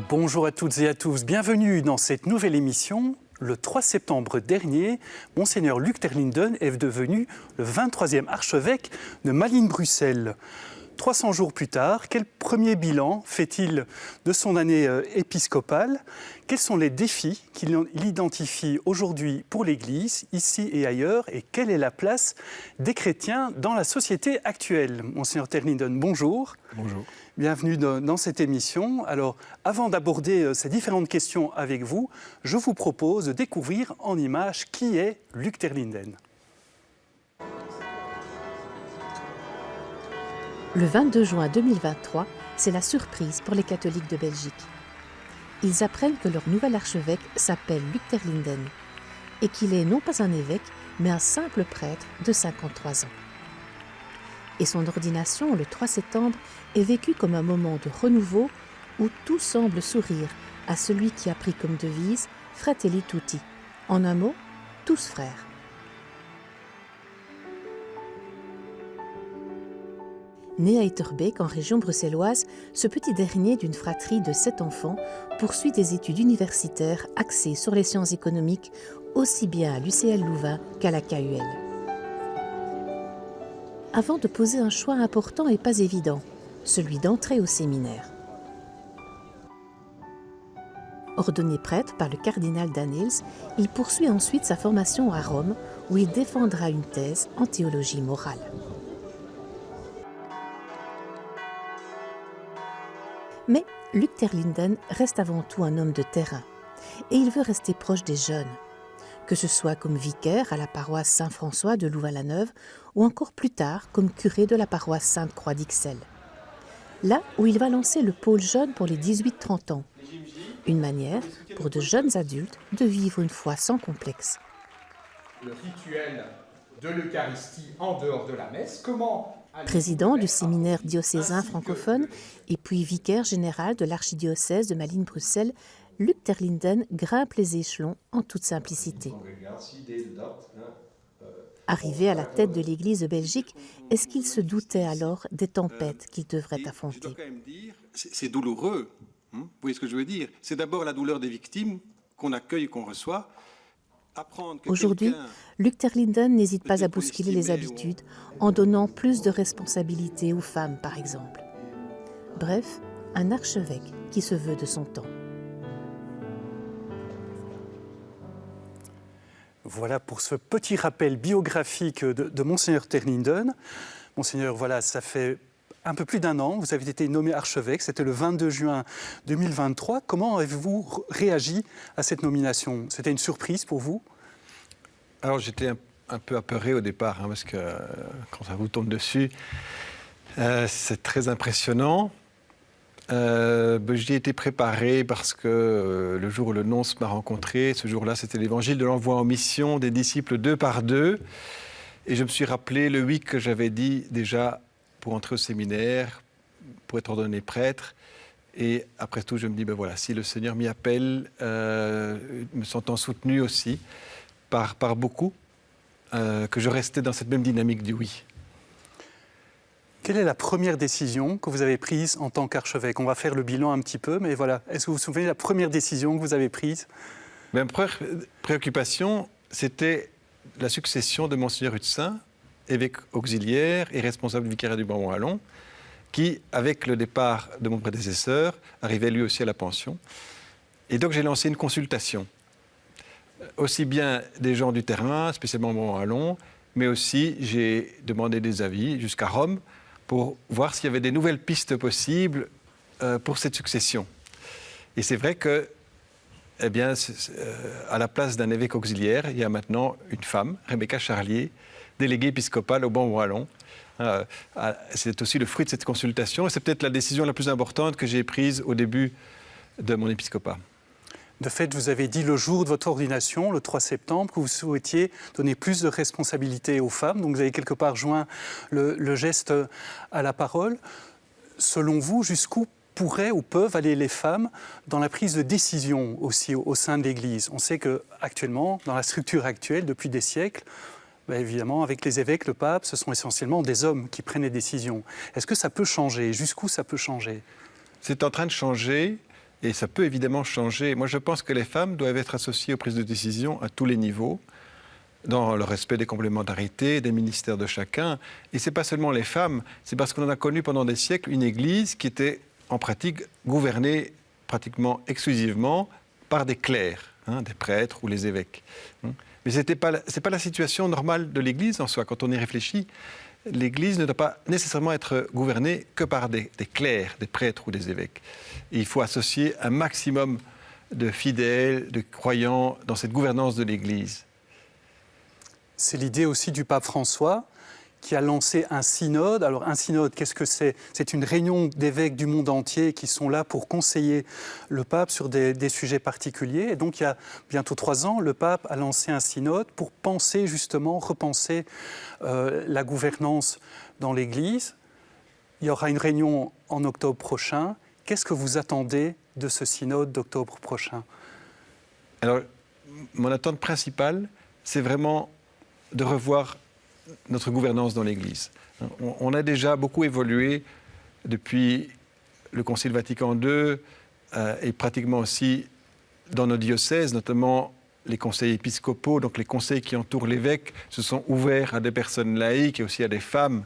Bonjour à toutes et à tous, bienvenue dans cette nouvelle émission. Le 3 septembre dernier, Monseigneur Luc Terlinden est devenu le 23e archevêque de Malines-Bruxelles. 300 jours plus tard, quel premier bilan fait-il de son année épiscopale? Quels sont les défis qu'il identifie aujourd'hui pour l'Église, ici et ailleurs? Et quelle est la place des chrétiens dans la société actuelle? Monseigneur Terlinden, bonjour. Bonjour. Bienvenue dans cette émission. Alors, avant d'aborder ces différentes questions avec vous, je vous propose de découvrir en images qui est Luc Terlinden. Le 22 juin 2023, c'est la surprise pour les catholiques de Belgique. Ils apprennent que leur nouvel archevêque s'appelle Luc Terlinden et qu'il est non pas un évêque, mais un simple prêtre de 53 ans. Et son ordination, le 3 septembre, est vécue comme un moment de renouveau où tout semble sourire à celui qui a pris comme devise « Fratelli Tutti », en un mot, tous frères. Né à Etterbeek, en région bruxelloise, ce petit dernier d'une fratrie de 7 enfants poursuit des études universitaires axées sur les sciences économiques, aussi bien à l'UCL Louvain qu'à la KUL. Avant de poser un choix important et pas évident, celui d'entrer au séminaire. Ordonné prêtre par le cardinal Danneels, il poursuit ensuite sa formation à Rome, où il défendra une thèse en théologie morale. Mais Luc Terlinden reste avant tout un homme de terrain et il veut rester proche des jeunes, que ce soit comme vicaire à la paroisse Saint-François de Louvain-la-Neuve ou encore plus tard comme curé de la paroisse Sainte-Croix d'Ixelles. Là où il va lancer le pôle jeune pour les 18-30 ans, une manière pour de jeunes adultes de vivre une foi sans complexe. Le rituel de l'Eucharistie en dehors de la messe, comment... Président du séminaire diocésain francophone et puis vicaire général de l'archidiocèse de Malines-Bruxelles, Luc Terlinden grimpe les échelons en toute simplicité. Arrivé à la tête de l'Église de Belgique, est-ce qu'il se doutait alors des tempêtes qu'il devrait affronter? Je dois quand même dire, c'est douloureux. Vous voyez ce que je veux dire? C'est d'abord la douleur des victimes qu'on accueille et qu'on reçoit. Aujourd'hui, Luc Terlinden n'hésite pas à bousculer les habitudes en donnant plus de responsabilités aux femmes, par exemple. Bref, un archevêque qui se veut de son temps. Voilà pour ce petit rappel biographique de Monseigneur Terlinden. Monseigneur, voilà, ça fait un peu plus d'un an, vous avez été nommé archevêque, c'était le 22 juin 2023. Comment avez-vous réagi à cette nomination? C'était une surprise pour vous? Alors j'étais un peu apeuré au départ, parce que quand ça vous tombe dessus, c'est très impressionnant. J'y ai été préparé parce que le jour où le nonce m'a rencontré, ce jour-là, c'était l'évangile de l'envoi en mission des disciples 2 par 2. Et je me suis rappelé le oui que j'avais dit déjà pour entrer au séminaire, pour être ordonné prêtre. Et après tout, je me dis, ben voilà, si le Seigneur m'y appelle, me sentant soutenu aussi par beaucoup, que je restais dans cette même dynamique du oui. Quelle est la première décision que vous avez prise en tant qu'archevêque? On va faire le bilan un petit peu, mais voilà. Est-ce que vous vous souvenez de la première décision que vous avez prise? Ma première préoccupation, c'était la succession de Monseigneur Hutsin, évêque auxiliaire et responsable du vicariat du Bas-Wallon, qui, avec le départ de mon prédécesseur, arrivait lui aussi à la pension. Et donc j'ai lancé une consultation, aussi bien des gens du terrain, spécialement au Bas-Wallon, mais aussi j'ai demandé des avis jusqu'à Rome pour voir s'il y avait des nouvelles pistes possibles pour cette succession. Et c'est vrai que, eh bien, à la place d'un évêque auxiliaire, il y a maintenant une femme, Rebecca Charlier, déléguée épiscopale au Bas-Wallon. C'est aussi le fruit de cette consultation et c'est peut-être la décision la plus importante que j'ai prise au début de mon épiscopat. De fait, vous avez dit le jour de votre ordination, le 3 septembre, que vous souhaitiez donner plus de responsabilités aux femmes. Donc vous avez quelque part joint le geste à la parole. Selon vous, jusqu'où pourraient ou peuvent aller les femmes dans la prise de décision aussi au sein de l'Église. On sait qu'actuellement, dans la structure actuelle, depuis des siècles, évidemment, avec les évêques, le pape, ce sont essentiellement des hommes qui prennent les décisions. Est-ce que ça peut changer? Jusqu'où ça peut changer? C'est en train de changer et ça peut évidemment changer. Moi, je pense que les femmes doivent être associées aux prises de décision à tous les niveaux, dans le respect des complémentarités, des ministères de chacun. Et ce n'est pas seulement les femmes, c'est parce qu'on a connu pendant des siècles une Église qui était en pratique gouvernée pratiquement exclusivement par des clercs, des prêtres ou les évêques. Mais ce n'est pas la situation normale de l'Église en soi. Quand on y réfléchit, l'Église ne doit pas nécessairement être gouvernée que par des clercs, des prêtres ou des évêques. Et il faut associer un maximum de fidèles, de croyants dans cette gouvernance de l'Église. C'est l'idée aussi du pape François qui a lancé un synode. Alors un synode, qu'est-ce que c'est? C'est une réunion d'évêques du monde entier qui sont là pour conseiller le pape sur des sujets particuliers. Et donc il y a bientôt 3 ans, le pape a lancé un synode pour penser justement, repenser la gouvernance dans l'Église. Il y aura une réunion en octobre prochain. Qu'est-ce que vous attendez de ce synode d'octobre prochain? Alors, mon attente principale, c'est vraiment de revoir notre gouvernance dans l'Église. On a déjà beaucoup évolué depuis le Concile Vatican II et pratiquement aussi dans nos diocèses, notamment les conseils épiscopaux, donc les conseils qui entourent l'évêque, se sont ouverts à des personnes laïques et aussi à des femmes.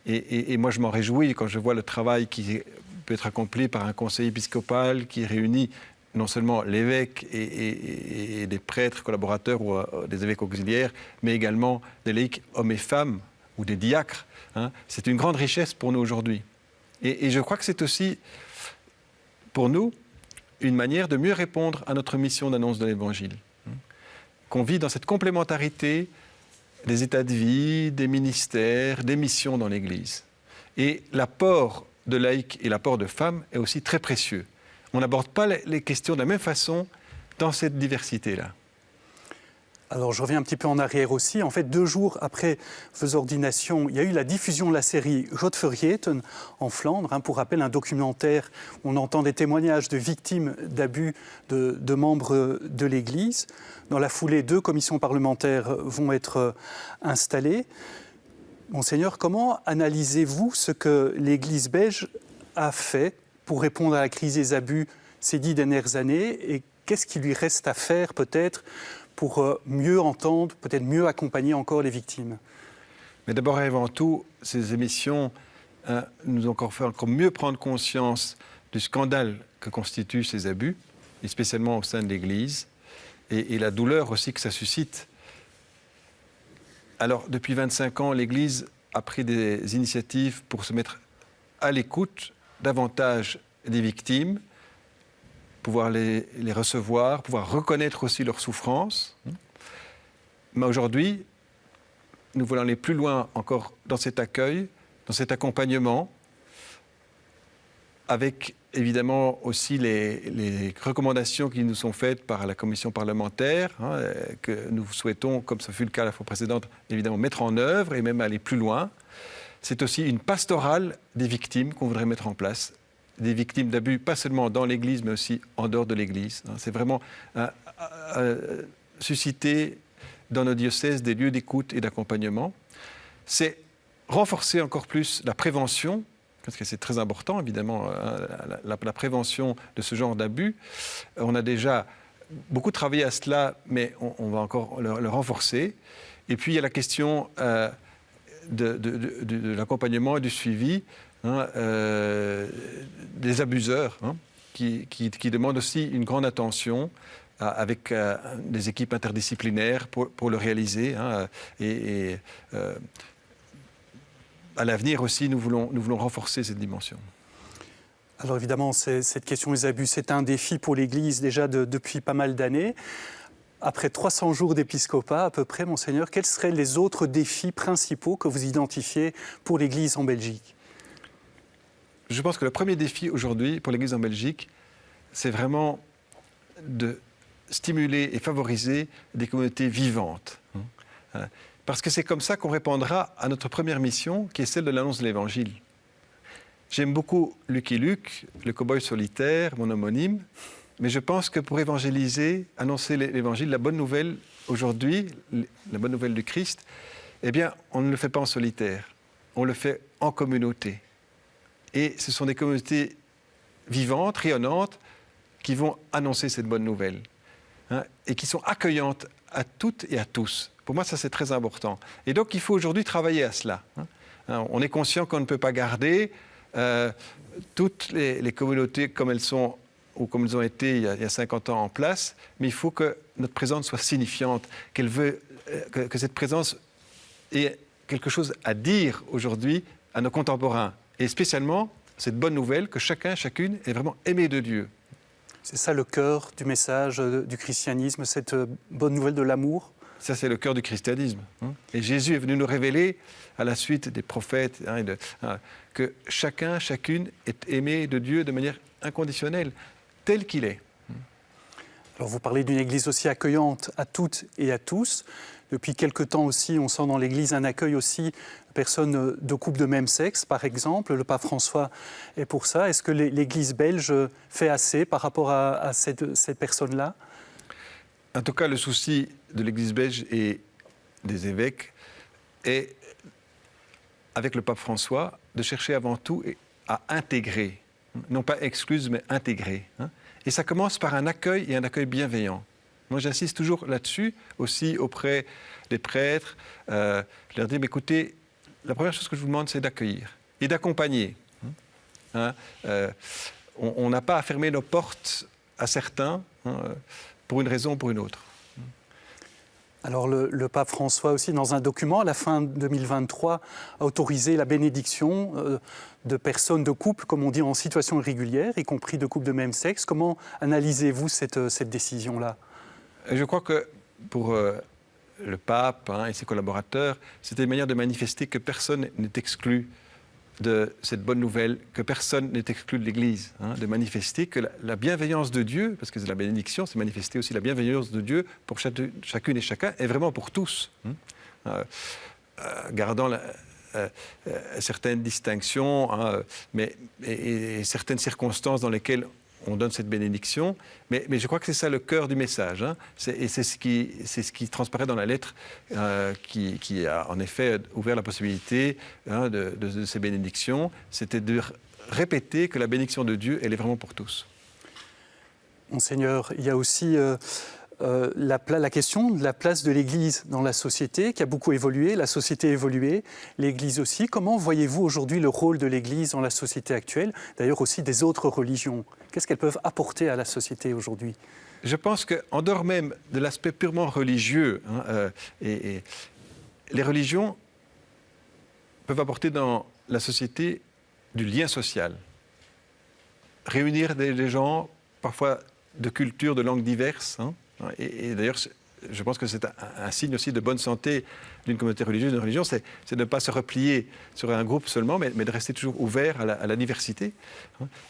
Et moi, je m'en réjouis quand je vois le travail qui peut être accompli par un conseil épiscopal qui réunit non seulement l'évêque et des prêtres collaborateurs ou des évêques auxiliaires, mais également des laïcs hommes et femmes ou des diacres. C'est une grande richesse pour nous aujourd'hui. Et je crois que c'est aussi, pour nous, une manière de mieux répondre à notre mission d'annonce de l'Évangile. Qu'on vit dans cette complémentarité des états de vie, des ministères, des missions dans l'Église. Et l'apport de laïcs et l'apport de femmes est aussi très précieux. On n'aborde pas les questions de la même façon dans cette diversité-là. Alors, je reviens un petit peu en arrière aussi. En fait, 2 jours après vos ordinations, il y a eu la diffusion de la série Godvergeten en Flandre. Pour rappel, un documentaire où on entend des témoignages de victimes d'abus de membres de l'Église. Dans la foulée, 2 commissions parlementaires vont être installées. Monseigneur, comment analysez-vous ce que l'Église belge a fait pour répondre à la crise des abus ces 10 dernières années, et qu'est-ce qui lui reste à faire peut-être pour mieux entendre, peut-être mieux accompagner encore les victimes? Mais d'abord et avant tout, ces émissions nous ont encore fait encore mieux prendre conscience du scandale que constituent ces abus, et spécialement au sein de l'Église, et la douleur aussi que ça suscite. Alors, depuis 25 ans, l'Église a pris des initiatives pour se mettre à l'écoute davantage des victimes, pouvoir les recevoir, pouvoir reconnaître aussi leurs souffrances. Mais aujourd'hui, nous voulons aller plus loin encore dans cet accueil, dans cet accompagnement, avec évidemment aussi les recommandations qui nous sont faites par la commission parlementaire, que nous souhaitons, comme ce fut le cas la fois précédente, évidemment mettre en œuvre et même aller plus loin. C'est aussi une pastorale des victimes qu'on voudrait mettre en place, des victimes d'abus, pas seulement dans l'Église, mais aussi en dehors de l'Église. C'est vraiment susciter dans nos diocèses des lieux d'écoute et d'accompagnement. C'est renforcer encore plus la prévention, parce que c'est très important, évidemment, la prévention de ce genre d'abus. On a déjà beaucoup travaillé à cela, mais on va encore le renforcer. Et puis, il y a la question de l'accompagnement et du suivi des abuseurs, qui demandent aussi une grande attention avec des équipes interdisciplinaires pour le réaliser. À l'avenir aussi, nous voulons renforcer cette dimension. Alors évidemment, cette question des abus, c'est un défi pour l'Église déjà depuis pas mal d'années. Après 300 jours d'épiscopat à peu près, Monseigneur, quels seraient les autres défis principaux que vous identifiez pour l'Église en Belgique? Je pense que le premier défi aujourd'hui pour l'Église en Belgique, c'est vraiment de stimuler et favoriser des communautés vivantes. Parce que c'est comme ça qu'on répondra à notre première mission, qui est celle de l'annonce de l'Évangile. J'aime beaucoup Lucky Luke, le cow-boy solitaire, mon homonyme, mais je pense que pour évangéliser, annoncer l'évangile, la bonne nouvelle aujourd'hui, la bonne nouvelle du Christ, eh bien, on ne le fait pas en solitaire, on le fait en communauté. Et ce sont des communautés vivantes, rayonnantes, qui vont annoncer cette bonne nouvelle, hein, et qui sont accueillantes à toutes et à tous. Pour moi, ça, c'est très important. Et donc, il faut aujourd'hui travailler à cela. Hein. On est conscient qu'on ne peut pas garder toutes les communautés comme elles sont ou comme elles ont été il y a 50 ans en place, mais il faut que notre présence soit signifiante, que cette présence ait quelque chose à dire aujourd'hui à nos contemporains. Et spécialement, cette bonne nouvelle que chacun, chacune est vraiment aimé de Dieu. C'est ça le cœur du message du christianisme, cette bonne nouvelle de l'amour? Ça, c'est le cœur du christianisme. Et Jésus est venu nous révéler, à la suite des prophètes, que chacun, chacune est aimé de Dieu de manière inconditionnelle, tel qu'il est. Alors vous parlez d'une Église aussi accueillante à toutes et à tous. Depuis quelque temps aussi, on sent dans l'Église un accueil aussi de personnes de couples de même sexe, par exemple. Le pape François est pour ça. Est-ce que l'Église belge fait assez par rapport à cette personne-là? En tout cas, le souci de l'Église belge et des évêques est, avec le pape François, de chercher avant tout à intégrer, non pas exclure, mais intégrer. Et ça commence par un accueil et un accueil bienveillant. Moi, j'insiste toujours là-dessus, aussi auprès des prêtres, leur dire, écoutez, la première chose que je vous demande, c'est d'accueillir et d'accompagner. On n'a pas à fermer nos portes à certains, pour une raison ou pour une autre. Alors le pape François aussi, dans un document, à la fin 2023, a autorisé la bénédiction de personnes de couples, comme on dit, en situation irrégulière, y compris de couples de même sexe. Comment analysez-vous cette décision-là? Je crois que pour le pape et ses collaborateurs, c'était une manière de manifester que personne n'est exclu de cette bonne nouvelle, que personne n'est exclu de l'Église, de manifester que la bienveillance de Dieu, parce que c'est la bénédiction, c'est manifester aussi la bienveillance de Dieu pour chacune et chacun, est vraiment pour tous, gardant certaines distinctions, et certaines circonstances dans lesquelles on donne cette bénédiction, mais je crois que c'est ça le cœur du message. Et c'est ce qui transparaît dans la lettre qui a en effet ouvert la possibilité de ces bénédictions. C'était de répéter que la bénédiction de Dieu, elle est vraiment pour tous. Monseigneur, il y a aussi la question de la place de l'Église dans la société qui a beaucoup évolué, la société a évolué, l'Église aussi. Comment voyez-vous aujourd'hui le rôle de l'Église dans la société actuelle, d'ailleurs aussi des autres religions? Qu'est-ce qu'elles peuvent apporter à la société aujourd'hui? Je pense qu'en dehors même de l'aspect purement religieux, et les religions peuvent apporter dans la société du lien social. Réunir des gens, parfois de cultures, de langues diverses, et d'ailleurs, je pense que c'est un signe aussi de bonne santé d'une communauté religieuse, d'une religion, c'est de ne pas se replier sur un groupe seulement, mais de rester toujours ouvert à la diversité.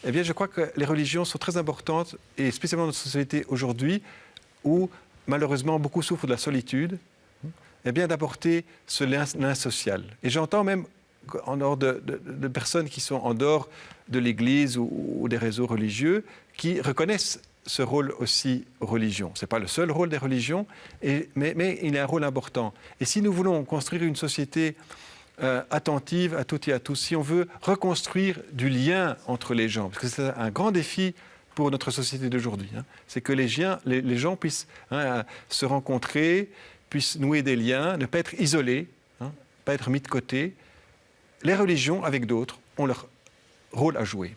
Eh bien, je crois que les religions sont très importantes, et spécialement dans notre société aujourd'hui, où malheureusement beaucoup souffrent de la solitude, eh bien, d'apporter ce lien social. Et j'entends même en dehors de personnes qui sont en dehors de l'Église ou des réseaux religieux, qui reconnaissent ce rôle aussi aux religions. Ce n'est pas le seul rôle des religions, mais il a un rôle important. Et si nous voulons construire une société attentive à toutes et à tous, si on veut reconstruire du lien entre les gens, parce que c'est un grand défi pour notre société d'aujourd'hui, c'est que les gens puissent se rencontrer, puissent nouer des liens, ne pas être isolés, pas être mis de côté. Les religions, avec d'autres, ont leur rôle à jouer.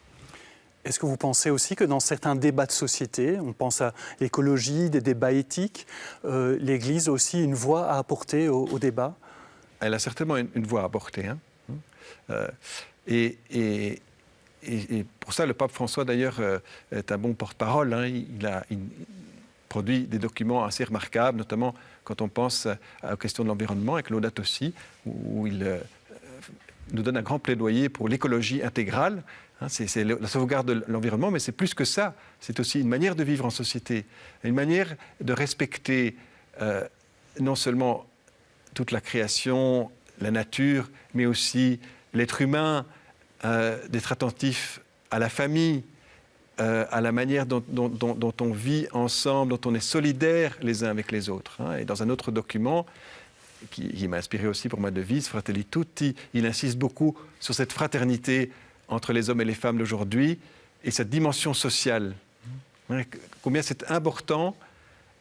Est-ce que vous pensez aussi que dans certains débats de société, on pense à l'écologie, des débats éthiques, l'Église a aussi une voix à apporter au débat? Elle a certainement une voix à apporter. Et pour ça, le pape François, d'ailleurs, est un bon porte-parole. Il produit des documents assez remarquables, notamment quand on pense aux questions de l'environnement, avec Laudato Si, où il nous donne un grand plaidoyer pour l'écologie intégrale. C'est la sauvegarde de l'environnement, mais c'est plus que ça. C'est aussi une manière de vivre en société, une manière de respecter non seulement toute la création, la nature, mais aussi l'être humain, d'être attentif à la famille, à la manière dont on vit ensemble, dont on est solidaires les uns avec les autres. Hein. Et dans un autre document, qui m'a inspiré aussi pour ma devise, Fratelli Tutti, il insiste beaucoup sur cette fraternité entre les hommes et les femmes d'aujourd'hui et cette dimension sociale. Hein, combien c'est important,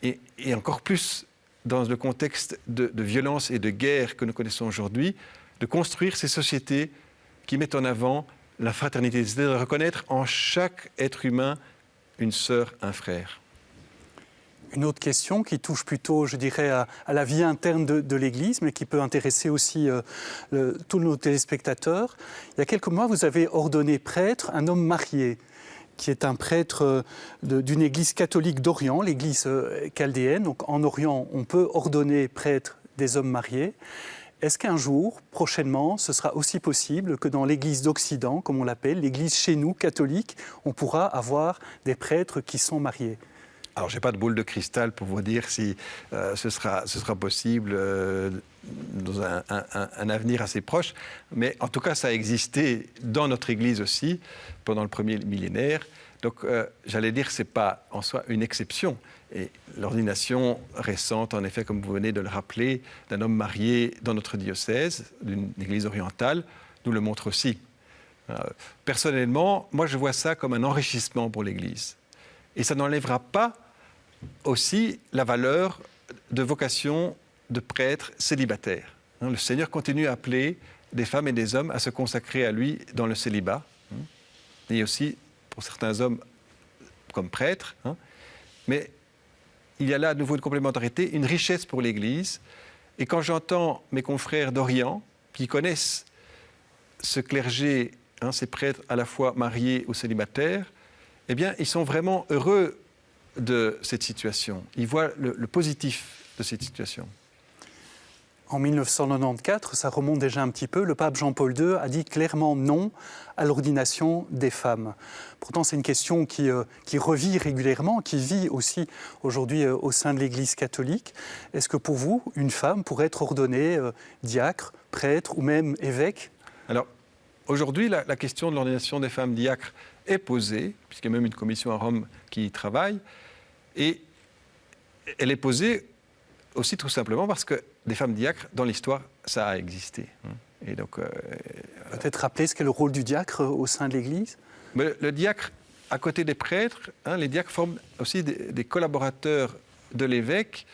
et encore plus dans le contexte de violence et de guerre que nous connaissons aujourd'hui, de construire ces sociétés qui mettent en avant la fraternité, c'est-à-dire de reconnaître en chaque être humain une sœur, un frère. Une autre question qui touche plutôt, je dirais, à la vie interne de l'Église, mais qui peut intéresser aussi tous nos téléspectateurs. Il y a quelques mois, vous avez ordonné prêtre un homme marié, qui est un prêtre d'une église catholique d'Orient, l'église chaldéenne. Donc en Orient, on peut ordonner prêtre des hommes mariés. Est-ce qu'un jour, prochainement, ce sera aussi possible que dans l'église d'Occident, comme on l'appelle, l'église chez nous, catholique, on pourra avoir des prêtres qui sont mariés ? Alors, je n'ai pas de boule de cristal pour vous dire si ce sera possible dans un avenir assez proche, mais en tout cas, ça a existé dans notre Église aussi, pendant le premier millénaire. Donc, j'allais dire que ce n'est pas en soi une exception. Et l'ordination récente, en effet, comme vous venez de le rappeler, d'un homme marié dans notre diocèse, d'une Église orientale, nous le montre aussi. Personnellement, moi, je vois ça comme un enrichissement pour l'Église. Et ça n'enlèvera pas aussi la valeur de vocation de prêtre célibataire. Le Seigneur continue à appeler des femmes et des hommes à se consacrer à lui dans le célibat. Et aussi, pour certains hommes, comme prêtres. Mais il y a là à nouveau une complémentarité, une richesse pour l'Église. Et quand j'entends mes confrères d'Orient, qui connaissent ce clergé, ces prêtres à la fois mariés ou célibataires, eh bien, ils sont vraiment heureux de cette situation. Ils voient le positif de cette situation. En 1994, ça remonte déjà un petit peu, le pape Jean-Paul II a dit clairement non à l'ordination des femmes. Pourtant, c'est une question qui revit régulièrement, qui vit aussi aujourd'hui au sein de l'Église catholique. Est-ce que pour vous, une femme pourrait être ordonnée diacre, prêtre ou même évêque ? Alors, aujourd'hui, la question de l'ordination des femmes diacres est posée, puisqu'il y a même une commission à Rome qui y travaille, et elle est posée aussi tout simplement parce que des femmes diacres, dans l'histoire, ça a existé. Et donc, peut-être rappeler ce qu'est le rôle du diacre au sein de l'Église ? Mais le diacre, à côté des prêtres, les diacres forment aussi des collaborateurs de l'évêque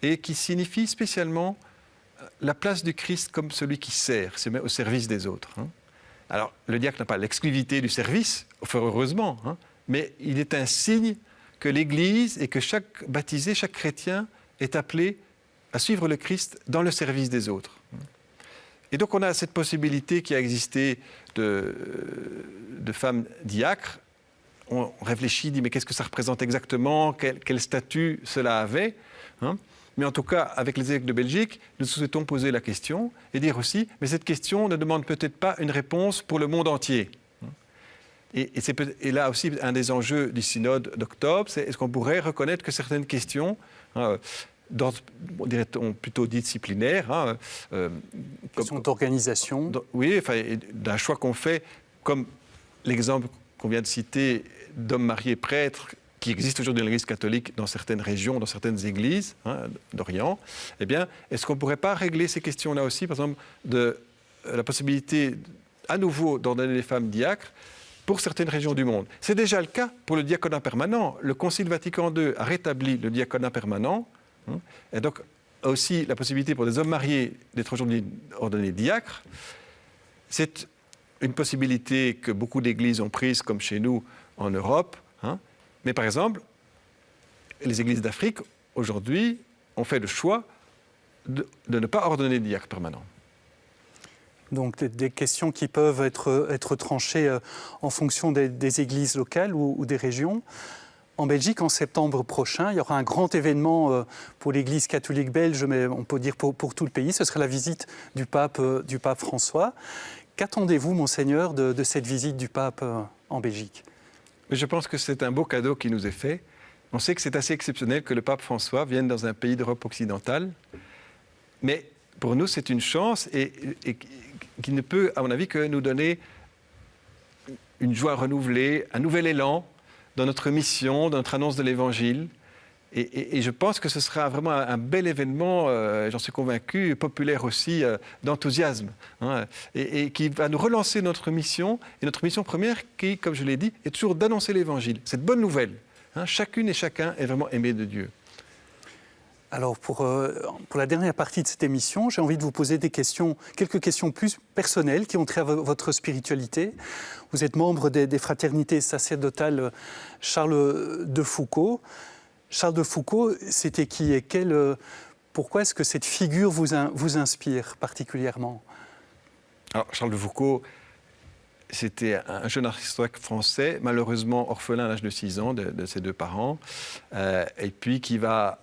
et qui signifient spécialement la place du Christ comme celui qui sert, se met au service des autres. Alors, le diacre n'a pas l'exclusivité du service, fort heureusement, mais il est un signe que l'Église et que chaque baptisé, chaque chrétien est appelé à suivre le Christ dans le service des autres. Et donc on a cette possibilité qui a existé de femmes diacres. On réfléchit, dit mais qu'est-ce que ça représente exactement, quel statut cela avait, Mais en tout cas, avec les évêques de Belgique, nous souhaitons poser la question et dire aussi, mais cette question ne demande peut-être pas une réponse pour le monde entier. Et là aussi, un des enjeux du synode d'octobre, c'est est-ce qu'on pourrait reconnaître que certaines questions, dirait-on plutôt disciplinaires, questions d'organisation. Oui, enfin, d'un choix qu'on fait, comme l'exemple qu'on vient de citer d'hommes mariés prêtres, qui existe aujourd'hui dans l'Église catholique dans certaines régions, dans certaines églises d'Orient, eh bien, est-ce qu'on ne pourrait pas régler ces questions-là aussi, par exemple, de la possibilité, à nouveau, d'ordonner les femmes diacres pour certaines régions du monde. C'est déjà le cas pour le diaconat permanent. Le Concile Vatican II a rétabli le diaconat permanent, et donc aussi la possibilité pour des hommes mariés d'être aujourd'hui ordonnés diacres. C'est une possibilité que beaucoup d'églises ont prise, comme chez nous en Europe. Mais par exemple, les églises d'Afrique, aujourd'hui, ont fait le choix de ne pas ordonner de diacre permanent. Donc des questions qui peuvent être tranchées en fonction des églises locales ou des régions. En Belgique, en septembre prochain, il y aura un grand événement pour l'Église catholique belge, mais on peut dire pour tout le pays. Ce sera la visite du pape François. Qu'attendez-vous, Monseigneur, de cette visite du pape en Belgique ? Je pense que c'est un beau cadeau qui nous est fait. On sait que c'est assez exceptionnel que le pape François vienne dans un pays d'Europe occidentale. Mais pour nous, c'est une chance et qui ne peut, à mon avis, que nous donner une joie renouvelée, un nouvel élan dans notre mission, dans notre annonce de l'Évangile. Et je pense que ce sera vraiment un bel événement, j'en suis convaincu, populaire aussi, d'enthousiasme, hein, et qui va nous relancer notre mission. Et notre mission première, qui, comme je l'ai dit, est toujours d'annoncer l'Évangile. Cette bonne nouvelle, hein, chacune et chacun est vraiment aimé de Dieu. Alors, pour la dernière partie de cette émission, j'ai envie de vous poser quelques questions plus personnelles qui ont trait à votre spiritualité. Vous êtes membre des fraternités sacerdotales Charles de Foucauld. Charles de Foucauld, c'était qui et pourquoi est-ce que cette figure vous inspire particulièrement? Alors, Charles de Foucauld, c'était un jeune aristocrate français, malheureusement orphelin à l'âge de 6 ans de ses 2 parents, et puis qui va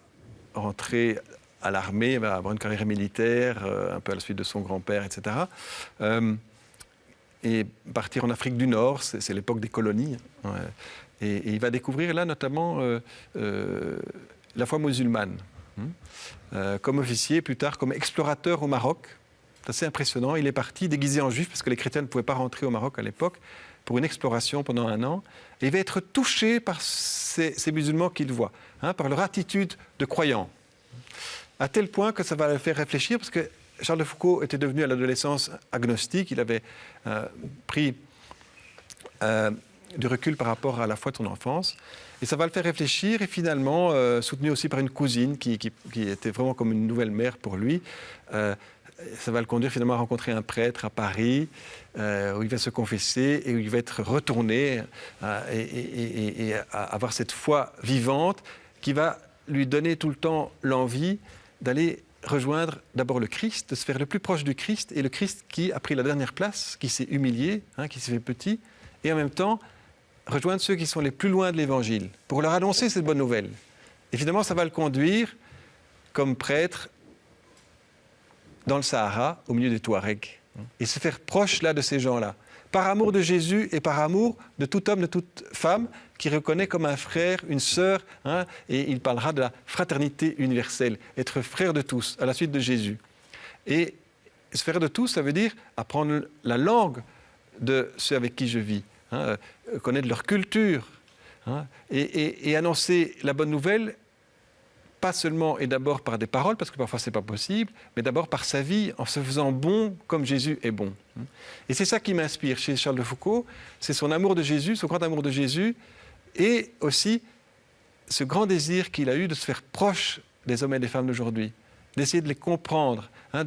rentrer à l'armée, va avoir une carrière militaire, un peu à la suite de son grand-père, etc. Et partir en Afrique du Nord, c'est l'époque des colonies. Ouais. Et il va découvrir là notamment la foi musulmane. Comme officier, plus tard comme explorateur au Maroc. C'est assez impressionnant. Il est parti déguisé en juif parce que les chrétiens ne pouvaient pas rentrer au Maroc à l'époque pour une exploration pendant 1 an. Et il va être touché par ces musulmans qu'il voit, hein, par leur attitude de croyants. À tel point que ça va le faire réfléchir parce que Charles de Foucauld était devenu à l'adolescence agnostique. Il avait pris du recul par rapport à la foi de son enfance. Et ça va le faire réfléchir et finalement, soutenu aussi par une cousine qui était vraiment comme une nouvelle mère pour lui, ça va le conduire finalement à rencontrer un prêtre à Paris, où il va se confesser et où il va être retourné et avoir cette foi vivante qui va lui donner tout le temps l'envie d'aller rejoindre d'abord le Christ, de se faire le plus proche du Christ, et le Christ qui a pris la dernière place, qui s'est humilié, hein, qui s'est fait petit, et en même temps rejoindre ceux qui sont les plus loin de l'Évangile, pour leur annoncer cette bonne nouvelle. Et finalement, ça va le conduire comme prêtre dans le Sahara, au milieu des Touaregs, et se faire proche là de ces gens-là, par amour de Jésus et par amour de tout homme, de toute femme, qui reconnaît comme un frère, une sœur, hein, et il parlera de la fraternité universelle, être frère de tous, à la suite de Jésus. Et se faire de tous, ça veut dire apprendre la langue de ceux avec qui je vis, hein, connaître leur culture, hein, et annoncer la bonne nouvelle, pas seulement et d'abord par des paroles, parce que parfois ce n'est pas possible, mais d'abord par sa vie, en se faisant bon comme Jésus est bon. Et c'est ça qui m'inspire chez Charles de Foucauld, c'est son amour de Jésus, son grand amour de Jésus, et aussi ce grand désir qu'il a eu de se faire proche des hommes et des femmes d'aujourd'hui, d'essayer de les comprendre, hein,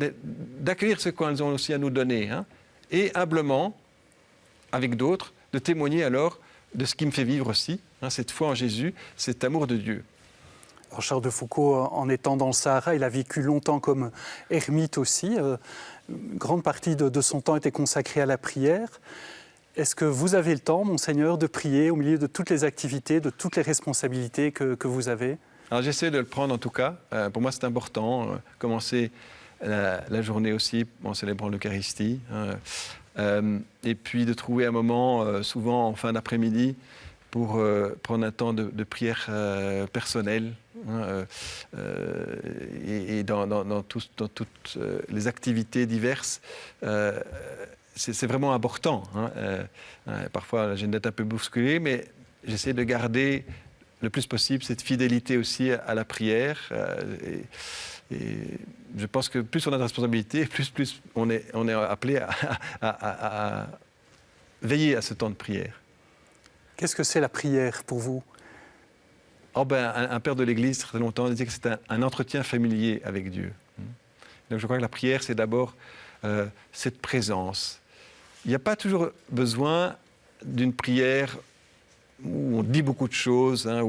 d'accueillir ce qu'elles ont aussi à nous donner, hein, et humblement, avec d'autres, de témoigner alors de ce qui me fait vivre aussi, hein, cette foi en Jésus, cet amour de Dieu. Alors Charles de Foucauld, en étant dans le Sahara, il a vécu longtemps comme ermite aussi. Une grande partie de son temps était consacrée à la prière. Est-ce que vous avez le temps, Monseigneur, de prier au milieu de toutes les activités, de toutes les responsabilités que vous avez? Alors j'essaie de le prendre en tout cas. Pour moi, c'est important. Commencer la journée aussi en célébrant l'Eucharistie. Et puis de trouver un moment, souvent en fin d'après-midi, pour prendre un temps de prière personnelle, hein, et dans toutes les activités diverses. C'est vraiment important. Hein. Parfois, j'ai une tête un peu bousculée, mais j'essaie de garder le plus possible cette fidélité aussi à la prière. Et je pense que plus on a de responsabilités, plus on est appelé à veiller à ce temps de prière. Qu'est-ce que c'est la prière pour vous? Un père de l'Église, très longtemps, disait que c'est un entretien familier avec Dieu. Donc je crois que la prière, c'est d'abord cette présence. Il n'y a pas toujours besoin d'une prière où on dit beaucoup de choses. Hein,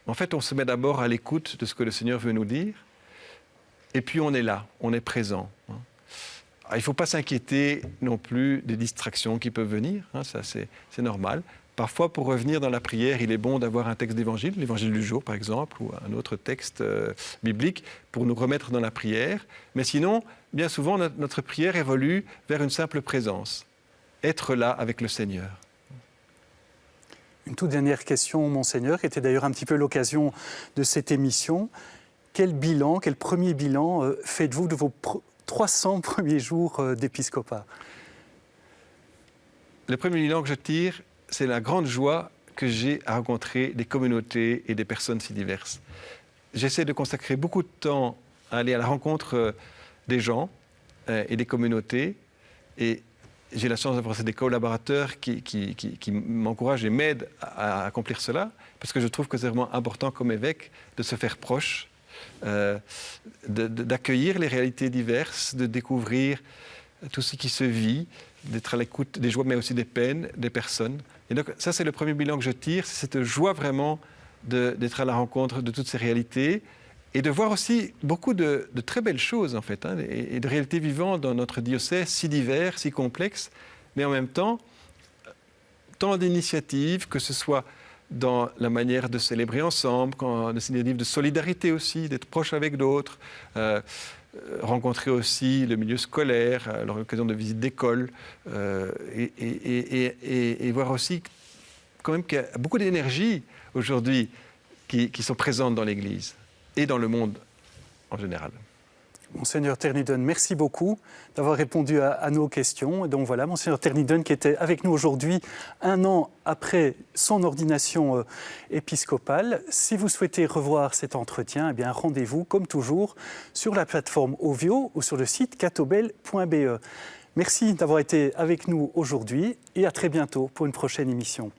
en fait, on se met d'abord à l'écoute de ce que le Seigneur veut nous dire. Et puis on est là, on est présent. Hein. Il ne faut pas s'inquiéter non plus des distractions qui peuvent venir. Hein, ça, c'est normal. Parfois, pour revenir dans la prière, il est bon d'avoir un texte d'évangile, l'évangile du jour par exemple, ou un autre texte biblique, pour nous remettre dans la prière. Mais sinon, bien souvent, notre prière évolue vers une simple présence. Être là avec le Seigneur. Une toute dernière question, Monseigneur, qui était d'ailleurs un petit peu l'occasion de cette émission. Quel premier bilan faites-vous de vos 300 premiers jours d'épiscopat? le premier bilan que je tire, c'est la grande joie que j'ai à rencontrer des communautés et des personnes si diverses. J'essaie de consacrer beaucoup de temps à aller à la rencontre des gens et des communautés. Et j'ai la chance d'avoir des collaborateurs qui m'encouragent et m'aident à accomplir cela, parce que je trouve que c'est vraiment important comme évêque de se faire proche, d'accueillir les réalités diverses, de découvrir tout ce qui se vit, d'être à l'écoute des joies, mais aussi des peines des personnes. Et donc ça, c'est le premier bilan que je tire, c'est cette joie vraiment d'être à la rencontre de toutes ces réalités et de voir aussi beaucoup de très belles choses, en fait, hein, et de réalités vivantes dans notre diocèse, si divers, si complexes, mais en même temps, tant d'initiatives, que ce soit dans la manière de célébrer ensemble, des initiatives de solidarité aussi, d'être proche avec d'autres, rencontrer aussi le milieu scolaire à l'occasion de visites d'école, et voir aussi quand même qu'il y a beaucoup d'énergie aujourd'hui qui sont présentes dans l'Église et dans le monde en général. Monseigneur Ternidon, merci beaucoup d'avoir répondu à nos questions. Et donc voilà, Monseigneur Ternidon qui était avec nous aujourd'hui, 1 an après son ordination épiscopale. Si vous souhaitez revoir cet entretien, eh bien rendez-vous comme toujours sur la plateforme Ovio ou sur le site catobel.be. Merci d'avoir été avec nous aujourd'hui et à très bientôt pour une prochaine émission.